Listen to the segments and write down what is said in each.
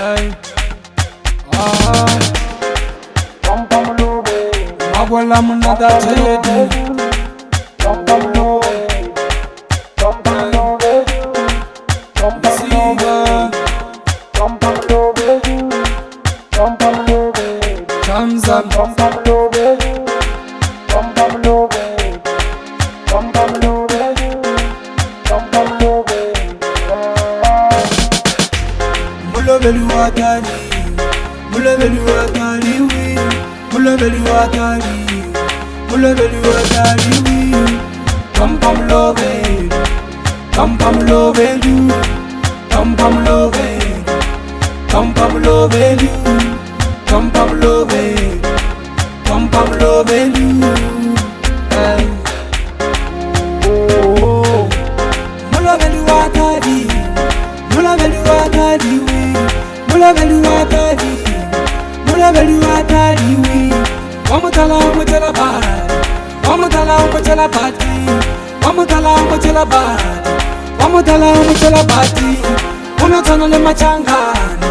Hey. Magwala munada tedi. Mulabeli watari, mulabeli watari wi, mulabeli watari, mulabeli watari wi. Come come love, come come love you, come come love, come come love you, come come love, come come love you. Hey. Oh, mulabeli watari, mulabeli watari wi. Mulabeli watari, mulabeli watari wi. Wamutala wamutala bad, wamutala wamutala badi, wamutala wamutala bad, wamutala wamutala badi. Unotana le machangani,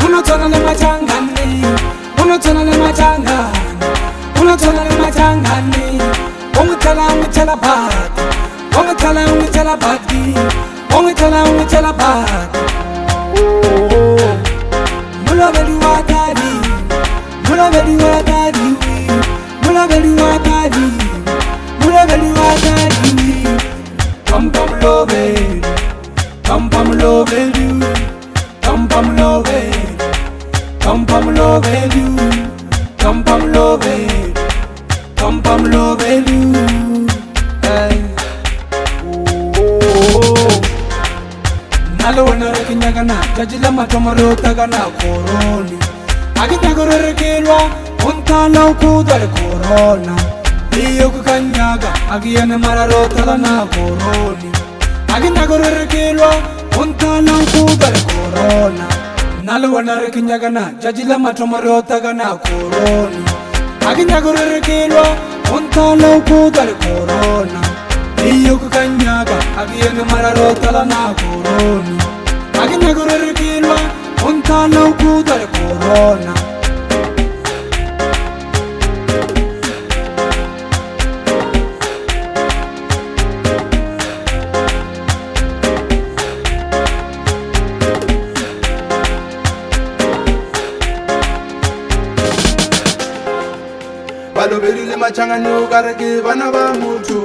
unotana le machangani, unotana le machangani, unotana le machangani. Wamutala wamutala bad, wamutala wamutala badi, wamutala wamutala bad. Mulabeli watari, mulabeli watari wi, mulabeli watari, mulabeli watari wi. Come come love, come come love you, come come love, come come love you, come come love, come come love you. Hey. Nalo wana rekinyaga na jajila matomaro taga na koroni. Aginyago rekilwa untala ukudale korona. Iyo kukanyaga agiyane mararo tala na koroni. Aginyago rekilwa untala ukudale korona. Nalo wana rekinyaga na jajila matomaro taga na koroni. Aginyago rekilwa untala ukudale korona. Iyo kukanyaga agiyane mararo tala na koroni. Aginyago rekilwa untala ukudale korona. Balobeli le machangano kareke bana ba mutu.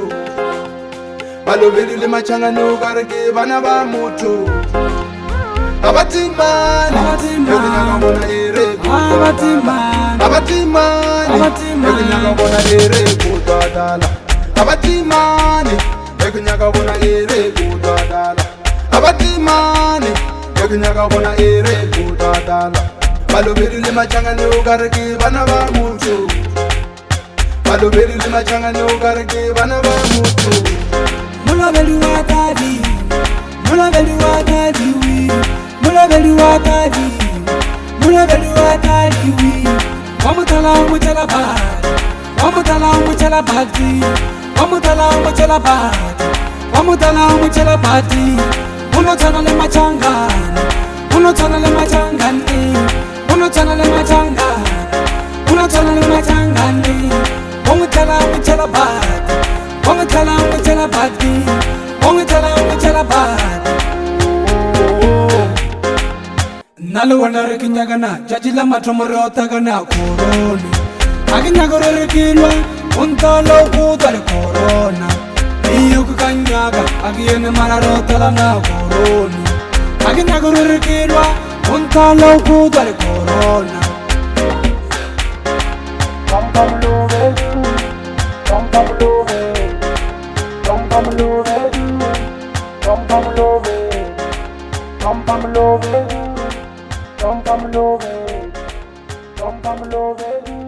Balobeli le machangano kareke bana ba mutu. Abatimani, ekinyaga bona ere. Abatimani, abatimani, ekinyaga bona ere kutadala. Abatimani, ekinyaga bona ere kutadala. Abatimani, ekinyaga bona ere kutadala. Balobeli le machangano kareke bana ba mutu. Balobeli le machangano kareke bana ba mutu. Mulabeli watari, mulabeli watari wi, mulabeli watari, mulabeli watari wi. Wamutala wamutala bad, wamutala wamutala badi, wamutala wamutala bad, wamutala wamutala badi. Unotana le machangani, unotana le machangani, unotana le machangani, unotana le machangani. Wamutala wamutala bad, wamutala wamutala badi, wamutala wamutala bad. Nalo wana rekinyaga na jajila matomoro taga na koroni. Aginyago rekilwa untala ukudale korona. Iyo kukanyaga agiyane mararo tala na koroni. Aginyago rekilwa untala ukudale korona. Come come love you, come come love, come come love you, come come love, come come love you, come come love, come come love you.